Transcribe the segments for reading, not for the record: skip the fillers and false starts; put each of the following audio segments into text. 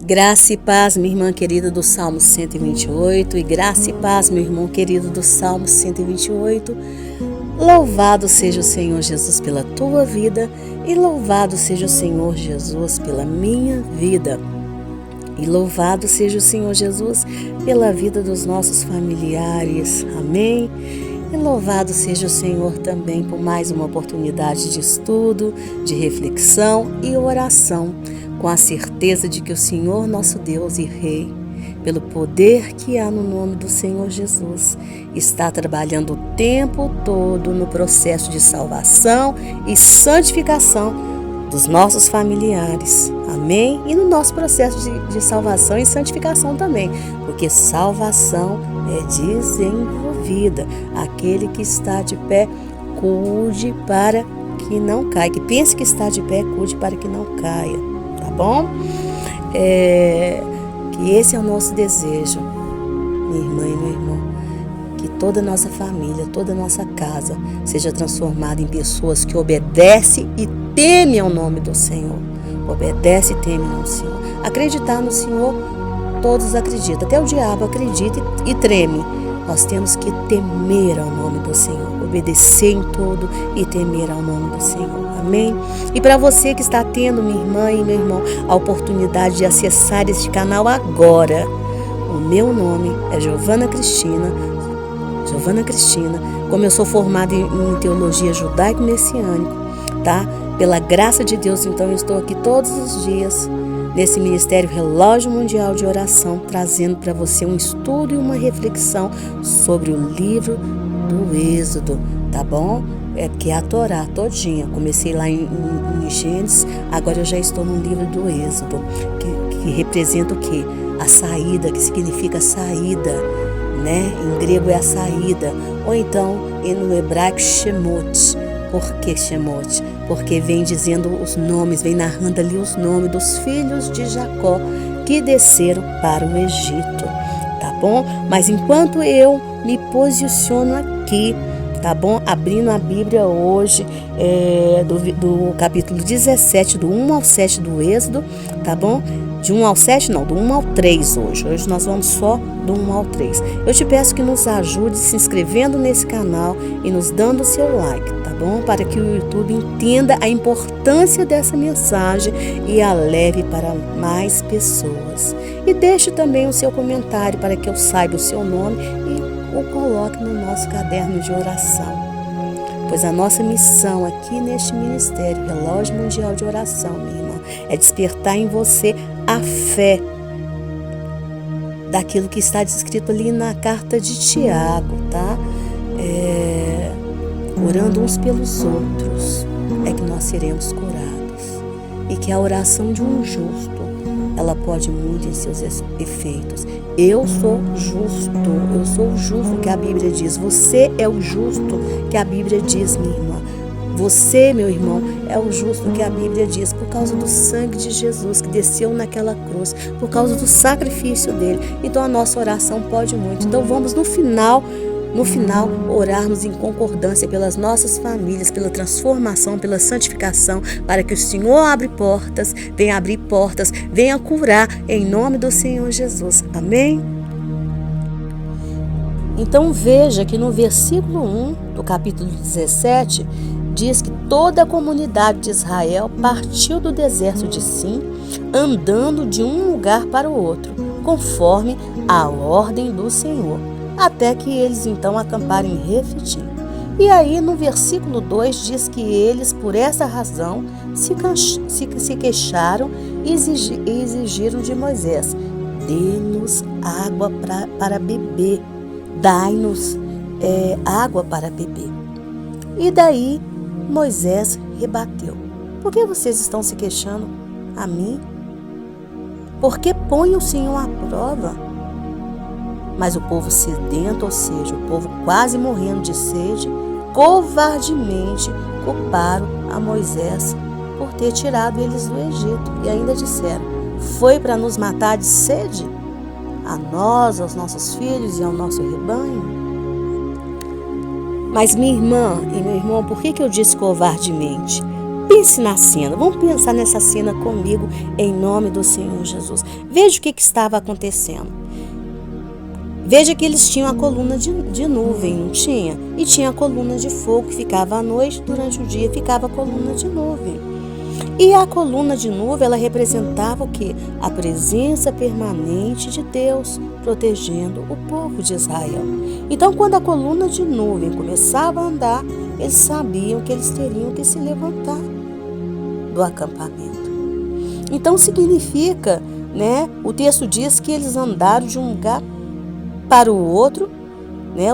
Graça e paz, minha irmã querida do Salmo 128, e graça e paz, meu irmão querido do Salmo 128. Louvado seja o Senhor Jesus pela tua vida e louvado seja o Senhor Jesus pela minha vida. E louvado seja o Senhor Jesus pela vida dos nossos familiares. Amém? E louvado seja o Senhor também por mais uma oportunidade de estudo, de reflexão e oração, com a certeza de que o Senhor, nosso Deus e Rei, pelo poder que há no nome do Senhor Jesus, está trabalhando o tempo todo no processo de salvação e santificação dos nossos familiares. Amém? E no nosso processo de salvação e santificação também, porque salvação é desenvolvida. Aquele que está de pé, cuide para que não caia. Que pense que está de pé, cuide para que não caia. Tá bom? Que esse é o nosso desejo, minha irmã e meu irmão. Que toda a nossa família, toda a nossa casa seja transformada em pessoas que obedecem e temem ao nome do Senhor. Obedece e teme ao Senhor. Acreditar no Senhor, todos acreditam. Até o diabo acredita e treme. Nós temos que temer ao nome do Senhor. Obedecer em tudo e temer ao nome do Senhor. Amém? E para você que está tendo, minha irmã e meu irmão, a oportunidade de acessar este canal agora, o meu nome é Giovana Cristina. Como eu sou formada em teologia judaico-messiânico, tá? Pela graça de Deus, então, eu estou aqui todos os dias nesse Ministério Relógio Mundial de Oração, trazendo para você um estudo e uma reflexão sobre o livro do Êxodo, tá bom? Que é a Torá todinha. Comecei lá em Gênesis, agora eu já estou no livro do Êxodo, que representa o quê? A saída, que significa saída, né? Em grego é a saída, ou então no hebraico Shemot. Por que Shemot? Porque vem dizendo os nomes, vem narrando ali os nomes dos filhos de Jacó que desceram para o Egito, tá bom? Mas enquanto eu me posiciono aqui, tá bom? Abrindo a Bíblia hoje, do capítulo 17, do 1 ao 7 do Êxodo, tá bom? De 1 ao 7, não, do 1 ao 3 hoje. Hoje nós vamos só do 1 ao 3. Eu te peço que nos ajude se inscrevendo nesse canal e nos dando o seu like, tá bom? Para que o YouTube entenda a importância dessa mensagem e a leve para mais pessoas. E deixe também o seu comentário para que eu saiba o seu nome e o coloque no nosso caderno de oração. Pois a nossa missão aqui neste Ministério Relógio Mundial de Oração, minha irmã, é despertar em você a fé daquilo que está descrito ali na carta de Tiago, tá? Orando uns pelos outros é que nós seremos curados. E que a oração de um justo, ela pode muito em seus efeitos. Eu sou o justo que a Bíblia diz. Você é o justo que a Bíblia diz, minha irmã. Você, meu irmão, é o justo que a Bíblia diz, por causa do sangue de Jesus que desceu naquela cruz, por causa do sacrifício dele. Então a nossa oração pode muito. Então vamos no final, orarmos em concordância pelas nossas famílias, pela transformação, pela santificação, para que o Senhor abra portas, venha curar em nome do Senhor Jesus. Amém? Então veja que no versículo 1 do capítulo 17, diz que toda a comunidade de Israel partiu do deserto de Sim, andando de um lugar para o outro, conforme a ordem do Senhor, até que eles então acamparem em Refidim. E aí no versículo 2 diz que eles, por essa razão, se queixaram e exigiram de Moisés: dê-nos água para beber, dai-nos água para beber. E daí Moisés rebateu: por que vocês estão se queixando a mim? Porque põe o Senhor à prova. Mas o povo sedento, ou seja, o povo quase morrendo de sede, covardemente culparam a Moisés por ter tirado eles do Egito. E ainda disseram: foi para nos matar de sede? A nós, aos nossos filhos e ao nosso rebanho? Mas minha irmã e meu irmão, por que eu disse covardemente? Pense na cena, vamos pensar nessa cena comigo em nome do Senhor Jesus. Veja o que estava acontecendo. Veja que eles tinham a coluna de nuvem, não tinha? E tinha a coluna de fogo que ficava à noite, durante o dia ficava a coluna de nuvem. E a coluna de nuvem, ela representava o quê? A presença permanente de Deus, protegendo o povo de Israel. Então, quando a coluna de nuvem começava a andar, eles sabiam que eles teriam que se levantar do acampamento. Então, significa, o texto diz que eles andaram de um lugar para o outro,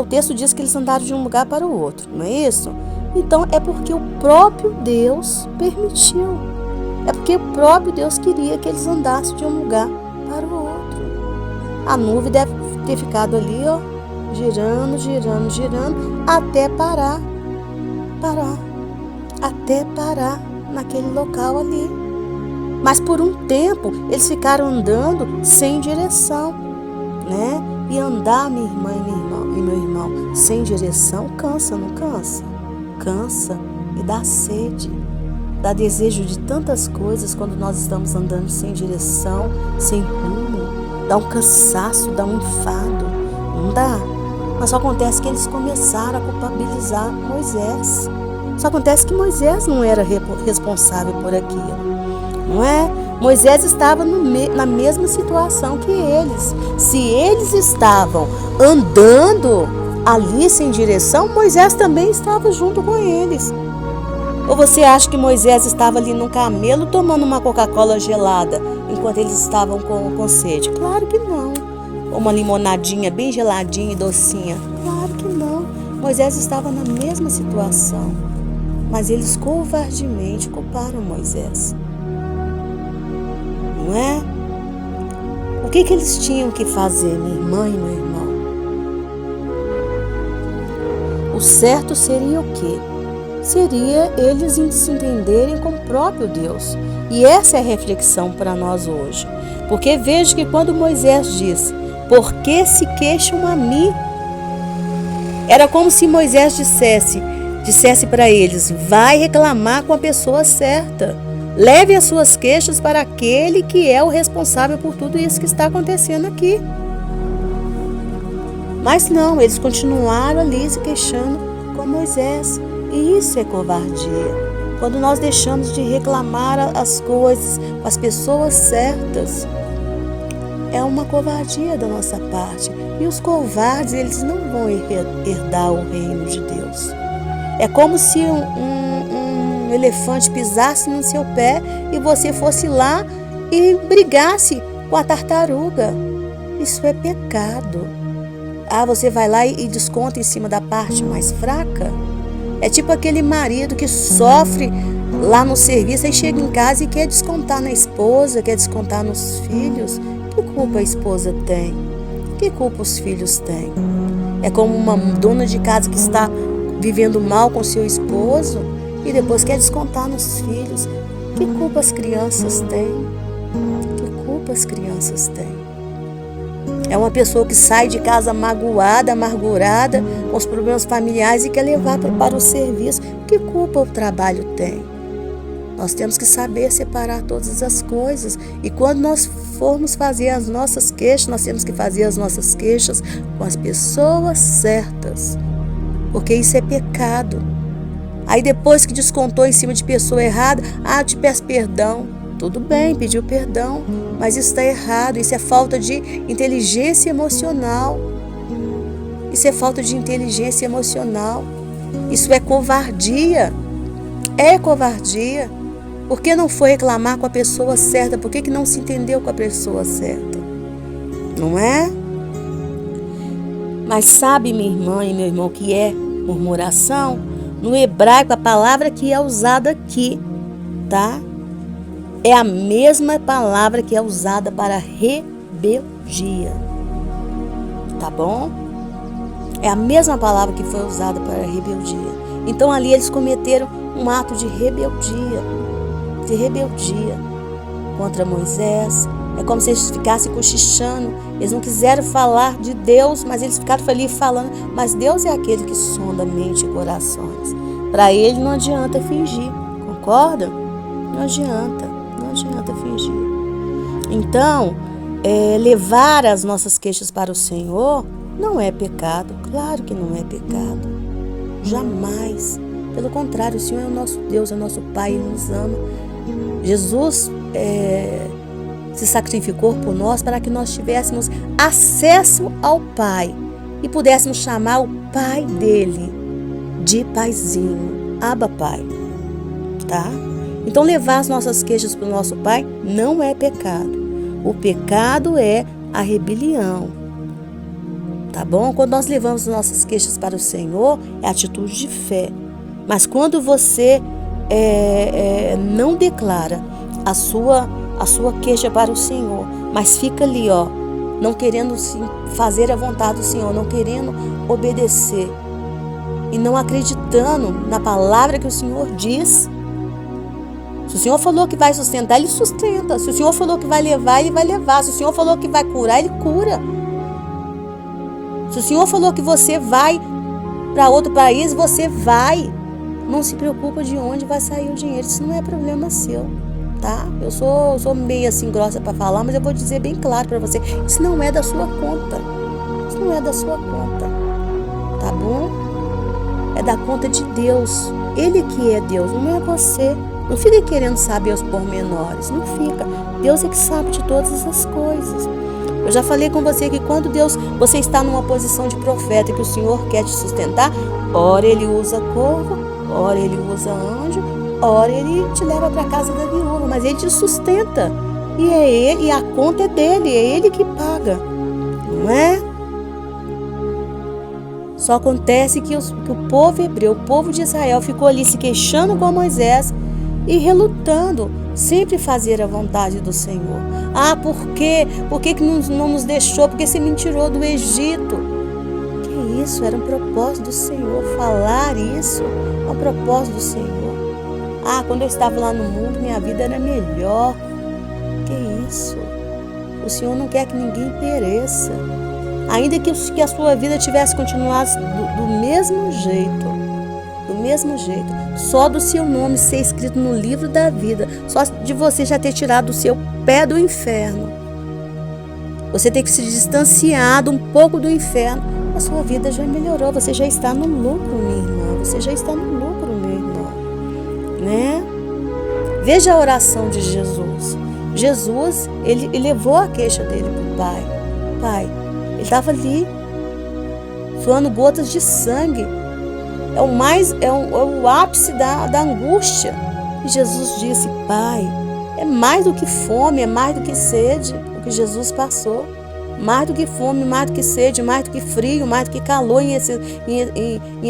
o texto diz que eles andaram de um lugar para o outro, não é isso? Então, é porque o próprio Deus permitiu. É porque o próprio Deus queria que eles andassem de um lugar para o outro. A nuvem deve ter ficado ali, girando, girando, girando, até parar. Até parar naquele local ali. Mas por um tempo, eles ficaram andando sem direção, E andar, minha irmã e meu irmão, sem direção, cansa, não cansa? Cansa e dá sede, dá desejo de tantas coisas quando nós estamos andando sem direção, sem rumo, dá um cansaço, dá um enfado, não dá? Mas só acontece que eles começaram a culpabilizar Moisés. Só acontece que Moisés não era responsável por aquilo, não é? Moisés estava na mesma situação que eles. Se eles estavam andando ali sem direção, Moisés também estava junto com eles. Ou você acha que Moisés estava ali num camelo tomando uma Coca-Cola gelada enquanto eles estavam com sede? Claro que não. Ou uma limonadinha bem geladinha e docinha? Claro que não. Moisés estava na mesma situação. Mas eles covardemente culparam Moisés. Não é? O que eles tinham que fazer, minha irmã e meu irmão? O certo seria o quê? Seria eles se entenderem com o próprio Deus. E essa é a reflexão para nós hoje. Porque veja que quando Moisés disse, por que se queixam a mim? Era como se Moisés dissesse para eles, vai reclamar com a pessoa certa. Leve as suas queixas para aquele que é o responsável por tudo isso que está acontecendo aqui. Mas não, eles continuaram ali se queixando com Moisés. E isso é covardia. Quando nós deixamos de reclamar as coisas com as pessoas certas, é uma covardia da nossa parte. E os covardes, eles não vão herdar o reino de Deus. É como se um elefante pisasse no seu pé e você fosse lá e brigasse com a tartaruga. Isso é pecado. Você vai lá e desconta em cima da parte mais fraca? É tipo aquele marido que sofre lá no serviço e chega em casa e quer descontar na esposa, quer descontar nos filhos. Que culpa a esposa tem? Que culpa os filhos têm? É como uma dona de casa que está vivendo mal com seu esposo e depois quer descontar nos filhos. Que culpa as crianças têm? Que culpa as crianças têm? É uma pessoa que sai de casa magoada, amargurada, com os problemas familiares e quer levar para o serviço. Que culpa o trabalho tem? Nós temos que saber separar todas as coisas. E quando nós formos fazer as nossas queixas, nós temos que fazer as nossas queixas com as pessoas certas. Porque isso é pecado. Aí depois que descontou em cima de pessoa errada, te peço perdão. Tudo bem, pediu perdão, mas isso está errado. Isso é falta de inteligência emocional. Isso é falta de inteligência emocional. Isso é covardia. É covardia. Por que não foi reclamar com a pessoa certa? Por que não se entendeu com a pessoa certa? Não é? Mas sabe, minha irmã e meu irmão, que é murmuração? No hebraico, a palavra que é usada aqui, tá? É a mesma palavra que é usada para rebeldia. Tá bom? É a mesma palavra que foi usada para rebeldia. Então ali eles cometeram um ato de rebeldia. De rebeldia contra Moisés. É como se eles ficassem cochichando. Eles não quiseram falar de Deus, mas eles ficaram ali falando. Mas Deus é aquele que sonda mente e corações. Para ele não adianta fingir. concorda? Não adianta fingir. Então, levar as nossas queixas para o Senhor não é pecado, claro que não é pecado, jamais. Pelo contrário, o Senhor é o nosso Deus, é o nosso Pai, Ele nos ama. Jesus se sacrificou por nós para que nós tivéssemos acesso ao Pai e pudéssemos chamar o Pai dele de Paizinho, Abba Pai, tá? Então levar as nossas queixas para o nosso Pai não é pecado. O pecado é a rebelião, tá bom? Quando nós levamos as nossas queixas para o Senhor, é atitude de fé. Mas quando você não declara a sua queixa para o Senhor, mas fica ali, não querendo fazer a vontade do Senhor, não querendo obedecer e não acreditando na palavra que o Senhor diz. Se o Senhor falou que vai sustentar, Ele sustenta. Se o Senhor falou que vai levar, Ele vai levar. Se o Senhor falou que vai curar, Ele cura. Se o Senhor falou que você vai para outro país, você vai. Não se preocupa de onde vai sair o dinheiro. Isso não é problema seu, tá? Eu sou meio assim grossa para falar, mas eu vou dizer bem claro para você. Isso não é da sua conta. Isso não é da sua conta, tá bom? É da conta de Deus. Ele que é Deus, não é você. Não fica querendo saber os pormenores. Não fica. Deus é que sabe de todas as coisas. Eu já falei com você que quando você está numa posição de profeta e que o Senhor quer te sustentar, ora Ele usa corvo, ora Ele usa anjo, ora Ele te leva para a casa da viúva, mas Ele te sustenta. E a conta é dele, é Ele que paga. Não é? Só acontece que o povo hebreu, o povo de Israel, ficou ali se queixando com Moisés e relutando sempre fazer a vontade do Senhor. Ah, por quê? Por que não nos deixou? Porque você me tirou do Egito. Que isso? Era um propósito do Senhor falar isso. É um propósito do Senhor. Ah, quando eu estava lá no mundo, minha vida era melhor. Que isso? O Senhor não quer que ninguém pereça. Ainda que a sua vida tivesse continuado do mesmo jeito. Do mesmo jeito, só do seu nome ser escrito no livro da vida, só de você já ter tirado o seu pé do inferno, você ter que se distanciado um pouco do inferno, a sua vida já melhorou, você já está no lucro, minha irmã, você já está no lucro, meu irmão, né? Veja a oração de Jesus. Jesus, ele levou a queixa dele para o Pai, ele estava ali, suando gotas de sangue. É o ápice da angústia. E Jesus disse: Pai, é mais do que fome, é mais do que sede, o que Jesus passou. Mais do que fome, mais do que sede, mais do que frio, mais do que calor em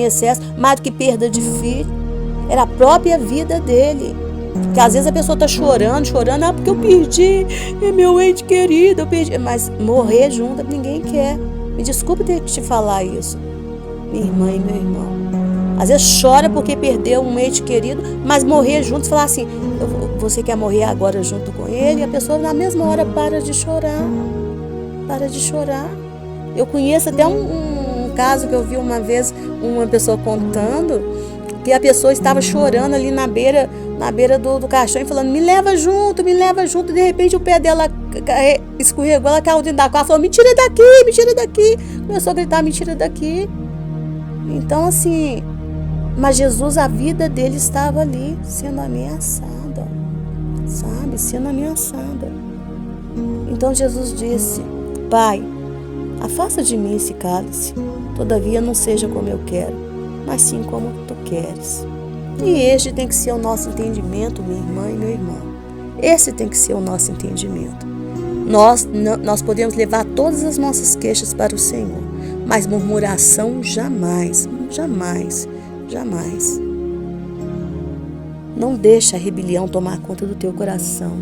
excesso, mais do que perda de filho. Era a própria vida dele. Porque às vezes a pessoa está chorando, porque eu perdi, é meu ente querido, eu perdi. Mas morrer junto ninguém quer. Me desculpe ter que te falar isso, minha irmã e meu irmão. Às vezes chora porque perdeu um ente querido, mas morrer junto, falar assim, você quer morrer agora junto com ele? E a pessoa na mesma hora para de chorar. Eu conheço até um caso que eu vi uma vez, uma pessoa contando, que a pessoa estava chorando ali na beira do caixão e falando, me leva junto, e de repente o pé dela escorregou, ela caiu dentro da ela falou, me tira daqui, começou a gritar, me tira daqui. Então assim, mas Jesus, a vida dele estava ali sendo ameaçada, sabe, sendo ameaçada. Então Jesus disse, Pai, afasta de mim esse cálice, todavia não seja como eu quero, mas sim como tu queres. E este tem que ser o nosso entendimento, minha irmã e meu irmão. Esse tem que ser o nosso entendimento. Nós podemos levar todas as nossas queixas para o Senhor, mas murmuração jamais. Não deixe a rebelião tomar conta do teu coração.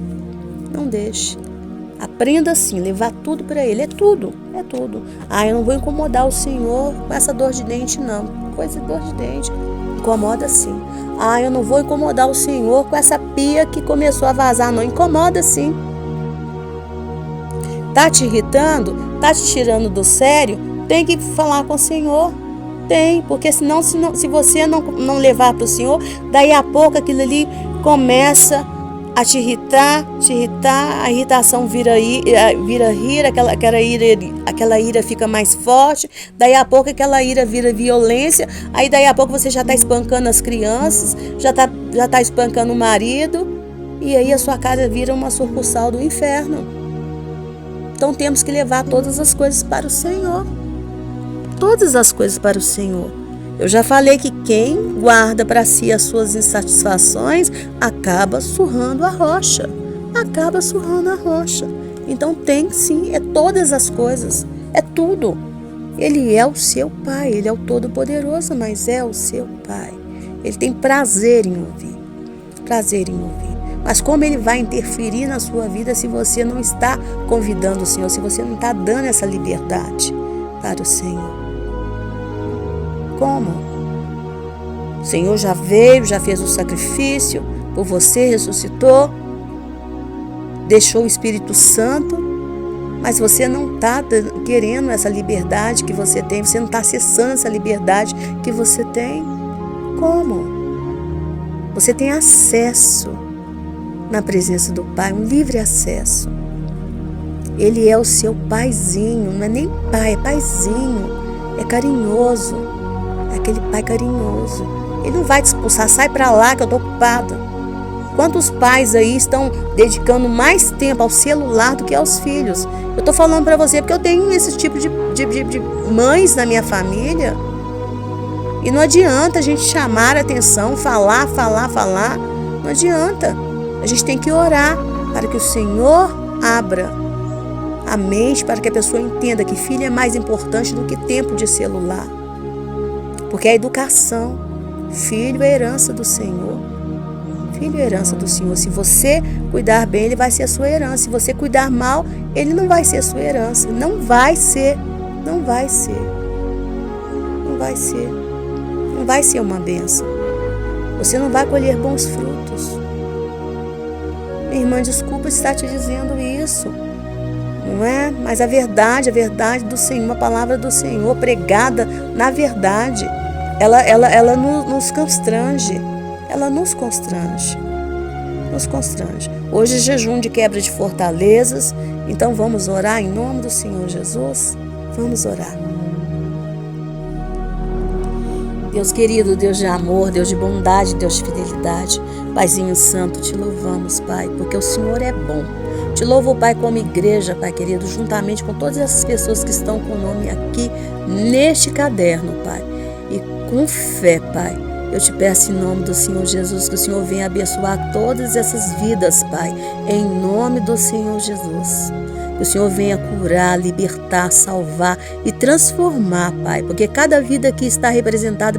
Não deixe. Aprenda assim, levar tudo para Ele. É tudo. Ah, eu não vou incomodar o Senhor com essa dor de dente, não. Coisa de dor de dente. Incomoda sim. Ah, eu não vou incomodar o Senhor com essa pia que começou a vazar, não. Incomoda sim. Tá te irritando? Tá te tirando do sério? Tem que falar com o Senhor. Tem, porque senão se você não levar para o Senhor, daí a pouco aquilo ali começa a te irritar, a irritação vira ira, aquela ira fica mais forte, daí a pouco aquela ira vira violência, aí daí a pouco você já está espancando as crianças, já tá espancando o marido, e aí a sua casa vira uma sucursal do inferno. Então temos que levar todas as coisas para o Senhor. Todas as coisas para o Senhor. Eu já falei que quem guarda para si as suas insatisfações acaba surrando a rocha. Então tem sim, é todas as coisas, é tudo. Ele é o seu Pai, Ele é o Todo-Poderoso, mas é o seu Pai. Ele tem prazer em ouvir. Mas como Ele vai interferir na sua vida se você não está convidando o Senhor, se você não está dando essa liberdade para o Senhor? Como? O Senhor já veio, já fez o sacrifício por você, ressuscitou, deixou o Espírito Santo, mas você não está querendo essa liberdade que você tem, você não está acessando essa liberdade que você tem. Como? Você tem acesso na presença do Pai, um livre acesso. Ele é o seu paizinho, não é nem pai, é paizinho, é carinhoso. É aquele pai carinhoso. Ele não vai te expulsar, sai pra lá que eu tô ocupado. Quantos pais aí estão dedicando mais tempo ao celular do que aos filhos? Eu tô falando pra você porque eu tenho esse tipo de mães na minha família. E não adianta a gente chamar a atenção, falar. Não adianta. A gente tem que orar para que o Senhor abra a mente, para que a pessoa entenda que filho é mais importante do que tempo de celular. Porque a educação, filho é herança do Senhor. Filho é herança do Senhor. Se você cuidar bem, ele vai ser a sua herança. Se você cuidar mal, ele não vai ser a sua herança. Não vai ser uma bênção. Você não vai colher bons frutos. Minha irmã, desculpa estar te dizendo isso. Não é? Mas a verdade do Senhor, a palavra do Senhor pregada na verdade, ela nos constrange. Ela nos constrange. Hoje é jejum de quebra de fortalezas. Então vamos orar em nome do Senhor Jesus? Vamos orar. Deus querido, Deus de amor, Deus de bondade, Deus de fidelidade, Paizinho Santo, te louvamos, Pai, porque o Senhor é bom. Te louvo, Pai, como igreja, Pai querido, juntamente com todas essas pessoas que estão com o nome aqui neste caderno, Pai. E com fé, Pai, eu te peço em nome do Senhor Jesus, que o Senhor venha abençoar todas essas vidas, Pai, em nome do Senhor Jesus. Que o Senhor venha curar, libertar, salvar e transformar, Pai, porque cada vida aqui está representada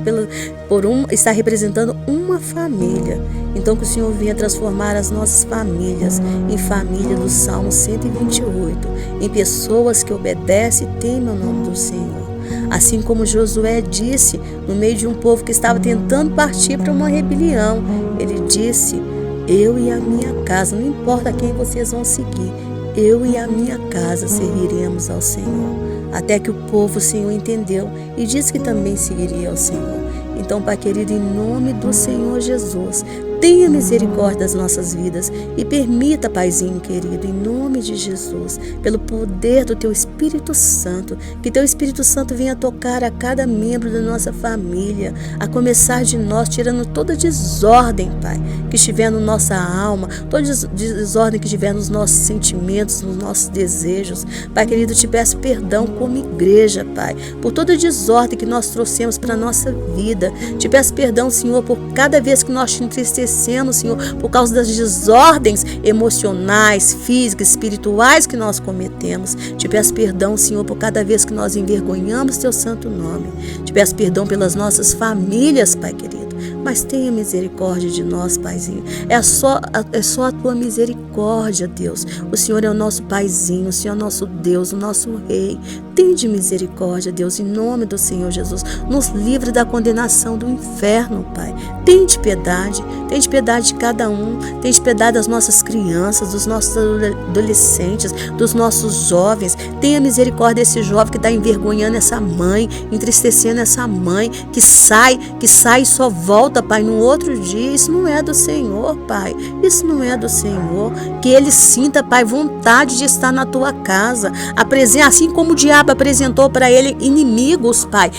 está representando uma família. Então que o Senhor venha transformar as nossas famílias em família do Salmo 128, em pessoas que obedecem e temem o nome do Senhor. Assim como Josué disse no meio de um povo que estava tentando partir para uma rebelião, ele disse: eu e a minha casa, não importa quem vocês vão seguir, eu e a minha casa serviremos ao Senhor. Até que o povo, o Senhor, entendeu e disse que também seguiria ao Senhor. Então, Pai querido, em nome do Senhor Jesus, tenha misericórdia das nossas vidas e permita, Paizinho querido, em nome de Jesus, pelo poder do Teu Espírito Santo, que Teu Espírito Santo venha tocar a cada membro da nossa família, a começar de nós, tirando toda desordem, Pai, que estiver na nossa alma, toda desordem que estiver nos nossos sentimentos, nos nossos desejos. Pai querido, te peço perdão como igreja, Pai, por toda desordem que nós trouxemos para a nossa vida. Te peço perdão, Senhor, por cada vez que nós te entristecemos, Senhor, por causa das desordens emocionais, físicas, espirituais que nós cometemos. Te peço perdão, Senhor, por cada vez que nós envergonhamos Teu santo nome. Te peço perdão pelas nossas famílias, Pai querido. Mas tenha misericórdia de nós, Paizinho. É só a Tua misericórdia, Deus. O Senhor é o nosso Paizinho, o Senhor é o nosso Deus, o nosso Rei. Tende misericórdia, Deus, em nome do Senhor Jesus. Nos livre da condenação do inferno, Pai. Tende piedade de cada um. Tende piedade das nossas crianças, dos nossos adolescentes, dos nossos jovens. Tenha misericórdia desse jovem que está envergonhando essa mãe, entristecendo essa mãe, que sai e só volta volta, Pai, no outro dia. Isso não é do Senhor, Pai. Isso não é do Senhor. Que ele sinta, Pai, vontade de estar na tua casa. Assim como o diabo apresentou para ele inimigos, Pai.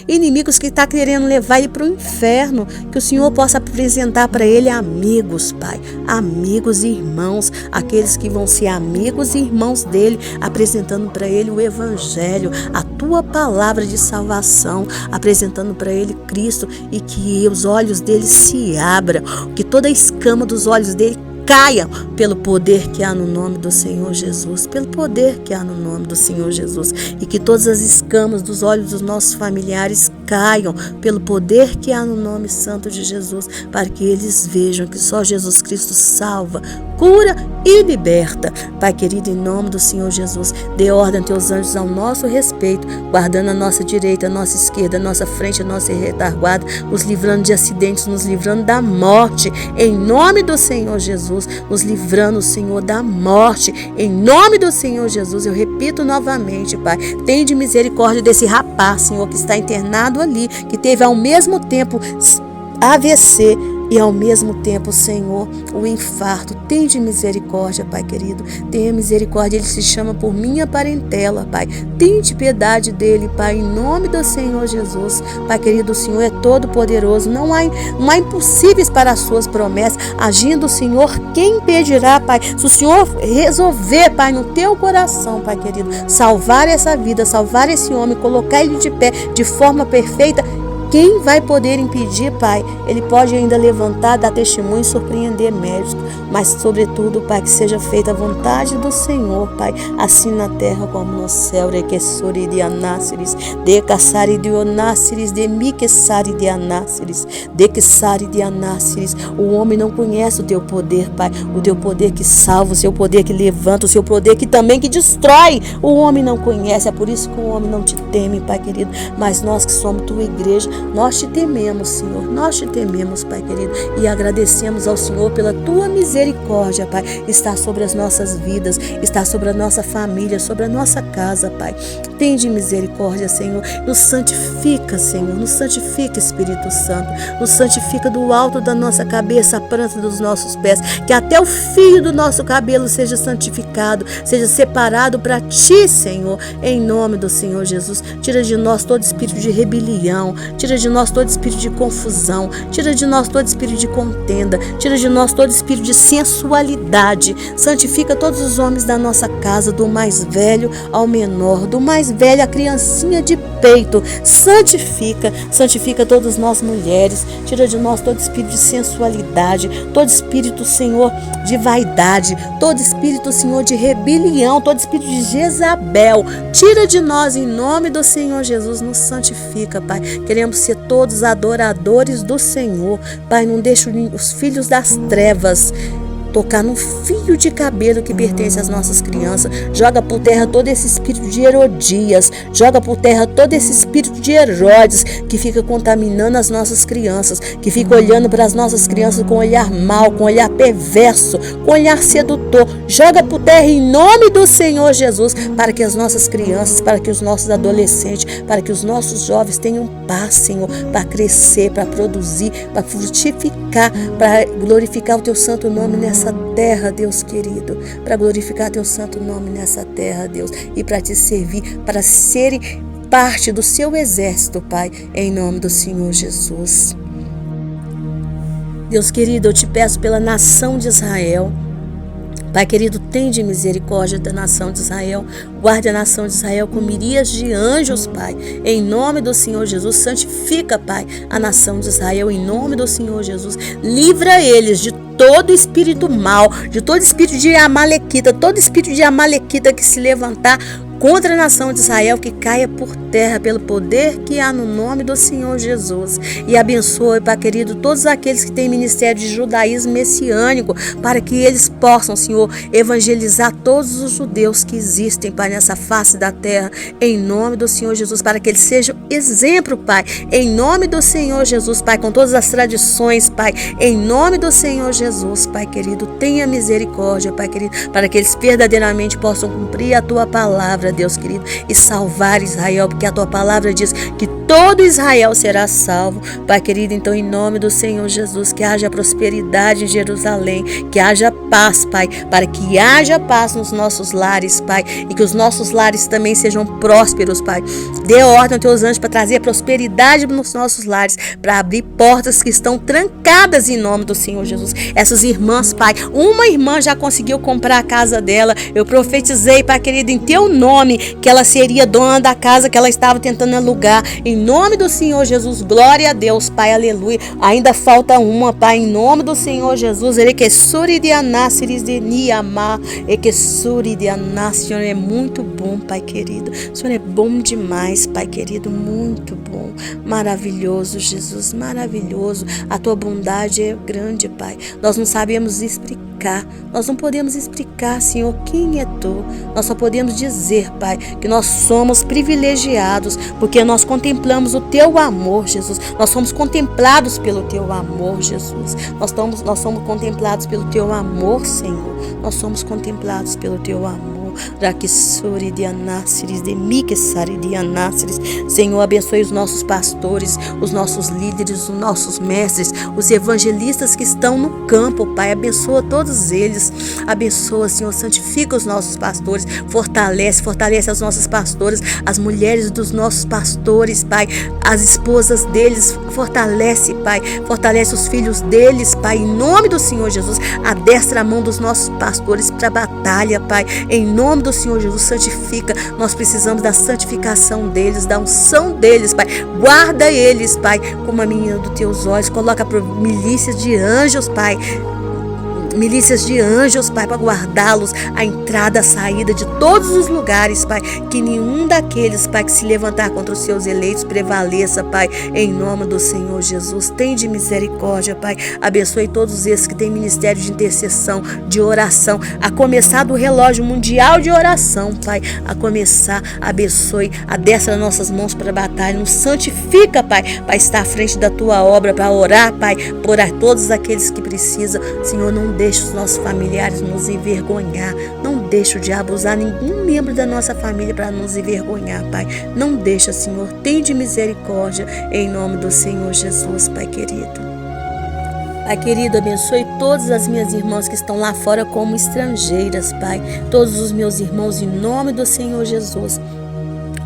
Inimigos que está querendo levar ele para o inferno. Que o Senhor possa apresentar para ele amigos, Pai. Amigos e irmãos. Aqueles que vão ser amigos e irmãos dele, apresentando para ele o Evangelho, a tua palavra de salvação, apresentando para ele Cristo, e que os olhos dele se abram, que toda a escama dos olhos dele caia pelo poder que há no nome do Senhor Jesus, pelo poder que há no nome do Senhor Jesus, e que todas as escamas dos olhos dos nossos familiares caiam pelo poder que há no nome santo de Jesus, para que eles vejam que só Jesus Cristo salva, cura e liberta. Pai querido, em nome do Senhor Jesus, dê ordem a teus anjos ao nosso respeito, guardando a nossa direita, a nossa esquerda, a nossa frente, a nossa retaguarda, nos livrando de acidentes, nos livrando da morte, em nome do Senhor Jesus, nos livrando, Senhor, da morte, em nome do Senhor Jesus. Eu repito novamente, Pai, tende misericórdia desse rapaz, Senhor, que está internado ali, que teve ao mesmo tempo AVC e ao mesmo tempo, Senhor, o infarto. Tende misericórdia, Pai querido, tenha misericórdia. Ele se chama por minha parentela, Pai. Tende piedade dele, Pai, em nome do Senhor Jesus. Pai querido, o Senhor é todo poderoso, não há impossíveis para as suas promessas. Agindo o Senhor, quem impedirá, Pai? Se o Senhor resolver, Pai, no teu coração, Pai querido, salvar essa vida, salvar esse homem, colocar ele de pé de forma perfeita, quem vai poder impedir, Pai? Ele pode ainda levantar, dar testemunho e surpreender médicos, mas sobretudo, Pai, que seja feita a vontade do Senhor, Pai, assim na terra como no céu. Requesori de anáceres, de caçari de onáceres, de miquessari de anáceres, de quessari de anáceres. O homem não conhece o teu poder, Pai, o teu poder que salva, o seu poder que levanta, o seu poder que também que destrói. O homem não conhece, é por isso que o homem não te teme, Pai querido, mas nós que somos tua igreja, nós te tememos, Senhor, nós te tememos, Pai querido, e agradecemos ao Senhor pela tua misericórdia, Pai, está sobre as nossas vidas, está sobre a nossa família, sobre a nossa casa, Pai. Tende misericórdia, Senhor, nos santifica, Senhor, nos santifica, Espírito Santo, nos santifica do alto da nossa cabeça, a planta dos nossos pés, que até o fio do nosso cabelo seja santificado, seja separado para ti, Senhor, em nome do Senhor Jesus. Tira de nós todo espírito de rebelião, tira de nós todo espírito de confusão, tira de nós todo espírito de contenda, tira de nós todo espírito de sensualidade. Santifica todos os homens da nossa casa, do mais velho ao menor, do mais velho à criancinha de peito. Santifica todas nós mulheres, tira de nós todo espírito de sensualidade, todo espírito, Senhor, de vaidade, todo espírito, Senhor, de rebelião, todo espírito de Jezabel, tira de nós em nome do Senhor Jesus. Nos santifica, Pai, queremos ser todos adoradores do Senhor, Pai. Não deixe os filhos das trevas tocar no fio de cabelo que pertence às nossas crianças. Joga por terra todo esse espírito de Herodias, joga por terra todo esse espírito de Herodes que fica contaminando as nossas crianças, que fica olhando para as nossas crianças com olhar mau, com olhar perverso, com olhar sedutor. Joga por terra em nome do Senhor Jesus, para que as nossas crianças, para que os nossos adolescentes, para que os nossos jovens tenham paz, Senhor, para crescer, para produzir, para frutificar, para glorificar o teu santo nome nessa terra, Deus querido, para glorificar teu santo nome nessa terra, Deus, e para te servir, para serem parte do seu exército, Pai, em nome do Senhor Jesus. Deus querido, eu te peço pela nação de Israel. Pai querido, tende misericórdia da nação de Israel, guarde a nação de Israel com miríades de anjos, Pai, em nome do Senhor Jesus. Santifica, Pai, a nação de Israel, em nome do Senhor Jesus. Livra eles de todo espírito mau, de todo espírito de amalequita, todo espírito de amalequita que se levantar contra a nação de Israel, que caia por terra pelo poder que há no nome do Senhor Jesus. E abençoe, Pai querido, todos aqueles que têm ministério de judaísmo messiânico, para que eles possam, Senhor, evangelizar todos os judeus que existem, Pai, nessa face da terra, em nome do Senhor Jesus, para que eles sejam exemplo, Pai, em nome do Senhor Jesus, Pai, com todas as tradições, Pai, em nome do Senhor Jesus, Pai querido, tenha misericórdia, Pai querido, para que eles verdadeiramente possam cumprir a Tua palavra, palavra, Deus querido, e salvar Israel, porque a tua palavra diz que todo Israel será salvo. Pai querido, então em nome do Senhor Jesus, que haja prosperidade em Jerusalém, que haja paz, Pai, para que haja paz nos nossos lares, Pai, e que os nossos lares também sejam prósperos, Pai. Dê ordem aos teus anjos para trazer prosperidade nos nossos lares, para abrir portas que estão trancadas em nome do Senhor Jesus. Essas irmãs, Pai, uma irmã já conseguiu comprar a casa dela. Eu profetizei, Pai querido, em teu nome, que ela seria dona da casa que ela estava tentando alugar. Em nome do Senhor Jesus, glória a Deus, Pai, aleluia. Ainda falta uma, Pai, em nome do Senhor Jesus. Senhor é muito bom, Pai querido. O Senhor é bom demais, Pai querido, muito bom. Maravilhoso, Jesus, maravilhoso. A tua bondade é grande, Pai. Nós não sabemos explicar. Nós não podemos explicar, Senhor, quem é tu. Nós só podemos dizer, Pai, que nós somos privilegiados, porque nós contemplamos o teu amor, Jesus. Nós somos contemplados pelo teu amor, Jesus. Nós somos contemplados pelo teu amor, Senhor. Nós somos contemplados pelo teu amor. Senhor, abençoe os nossos pastores, os nossos líderes, os nossos mestres, os evangelistas que estão no campo, Pai. Abençoa todos eles. Abençoa, Senhor, santifica os nossos pastores. Fortalece as nossas pastoras, as mulheres dos nossos pastores, Pai. As esposas deles, fortalece, Pai. Fortalece os filhos deles, Pai. Em nome do Senhor Jesus, adestra a mão dos nossos pastores para a batalha, Pai. Em nome do Senhor Jesus, santifica. Nós precisamos da santificação deles, da unção deles, Pai. Guarda eles, Pai, como a menina dos teus olhos. Coloca milícias de anjos, Pai. Milícias de anjos, Pai, para guardá-los, a entrada, a saída de todos os lugares, Pai, que nenhum daqueles, Pai, que se levantar contra os seus eleitos prevaleça, Pai, em nome do Senhor Jesus. Tende misericórdia, Pai, abençoe todos esses que têm ministério de intercessão, de oração, a começar do relógio mundial de oração, Pai, a começar, abençoe, adestra nossas mãos para a batalha, nos santifica, Pai, para estar à frente da tua obra, para orar, Pai, por todos aqueles que precisam. Senhor, não deixe os nossos familiares nos envergonhar. Não deixe o diabo usar nenhum membro da nossa família para nos envergonhar, Pai. Não deixa, Senhor. Tende misericórdia em nome do Senhor Jesus, Pai querido. Pai querido, abençoe todas as minhas irmãs que estão lá fora como estrangeiras, Pai. Todos os meus irmãos, em nome do Senhor Jesus.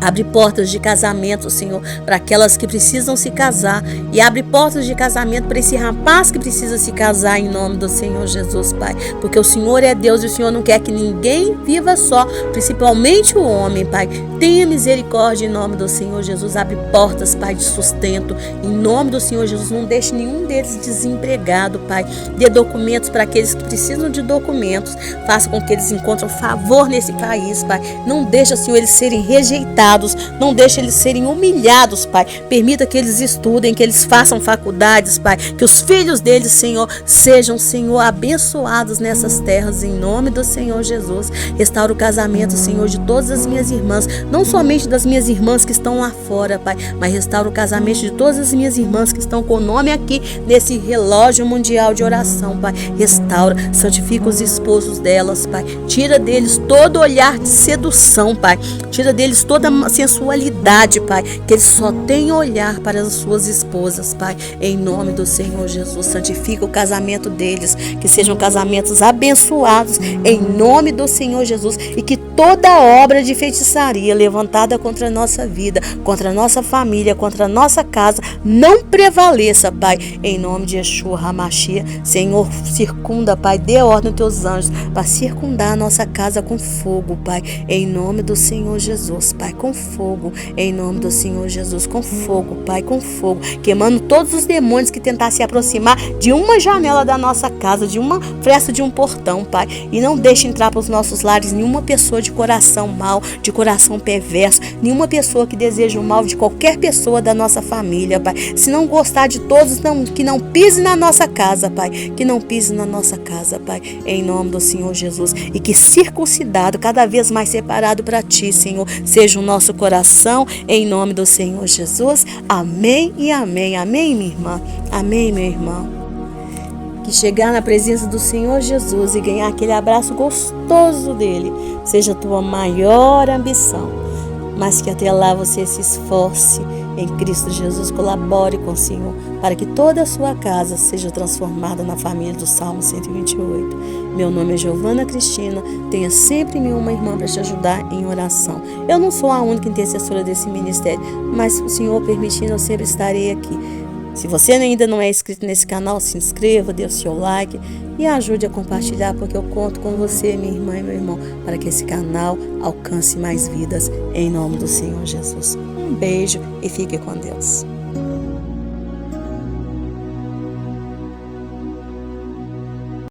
Abre portas de casamento, Senhor, para aquelas que precisam se casar. E abre portas de casamento para esse rapaz que precisa se casar, em nome do Senhor Jesus, Pai. Porque o Senhor é Deus e o Senhor não quer que ninguém viva só, principalmente o homem, Pai. Tenha misericórdia em nome do Senhor Jesus. Abre portas, Pai, de sustento. Em nome do Senhor Jesus, não deixe nenhum deles desempregado, Pai. Dê documentos para aqueles que precisam de documentos. Faça com que eles encontrem favor nesse país, Pai. Não deixe, Senhor, eles serem rejeitados. Não deixe eles serem humilhados, Pai. Permita que eles estudem, que eles façam faculdades, Pai. Que os filhos deles, Senhor, sejam, Senhor, abençoados nessas terras, em nome do Senhor Jesus. Restaura o casamento, Senhor, de todas as minhas irmãs, não somente das minhas irmãs que estão lá fora, Pai, mas restaura o casamento de todas as minhas irmãs que estão com o nome aqui nesse relógio mundial de oração, Pai. Restaura, santifica os esposos delas, Pai. Tira deles todo olhar de sedução, Pai. Tira deles toda sensualidade, Pai, que eles só tenham olhar para as suas esposas, Pai, em nome do Senhor Jesus. Santifica o casamento deles, que sejam casamentos abençoados, em nome do Senhor Jesus, e que toda obra de feitiçaria levantada contra a nossa vida, contra a nossa família, contra a nossa casa, não prevaleça, Pai, em nome de Yeshua HaMashiach. Senhor, circunda, Pai, dê ordem aos teus anjos para circundar a nossa casa com fogo, Pai, em nome do Senhor Jesus, Pai, com fogo, em nome do Senhor Jesus, com fogo, Pai, com fogo, queimando todos os demônios que tentar se aproximar de uma janela da nossa casa, de uma fresta de um portão, Pai, e não deixe entrar para os nossos lares nenhuma pessoa de coração mau, de coração perverso, nenhuma pessoa que deseja o mal de qualquer pessoa da nossa família, Pai. Se não gostar de todos, que não pise na nossa casa, Pai, que não pise na nossa casa, Pai, em nome do Senhor Jesus, e que circuncidado, cada vez mais separado para Ti, Senhor, seja o nosso coração, em nome do Senhor Jesus. Amém e amém. Amém, minha irmã. Amém, meu irmão. que chegar na presença do Senhor Jesus e ganhar aquele abraço gostoso dele seja a tua maior ambição, mas que até lá você se esforce em Cristo Jesus, colabore com o Senhor para que toda a sua casa seja transformada na família do Salmo 128. Meu nome é Giovana Cristina, tenha sempre uma irmã para te ajudar em oração. Eu não sou a única intercessora desse ministério, mas o Senhor permitindo, eu sempre estarei aqui. Se você ainda não é inscrito nesse canal, se inscreva, dê o seu like e ajude a compartilhar, porque eu conto com você, minha irmã e meu irmão, para que esse canal alcance mais vidas, em nome do Senhor Jesus. Um beijo e fique com Deus.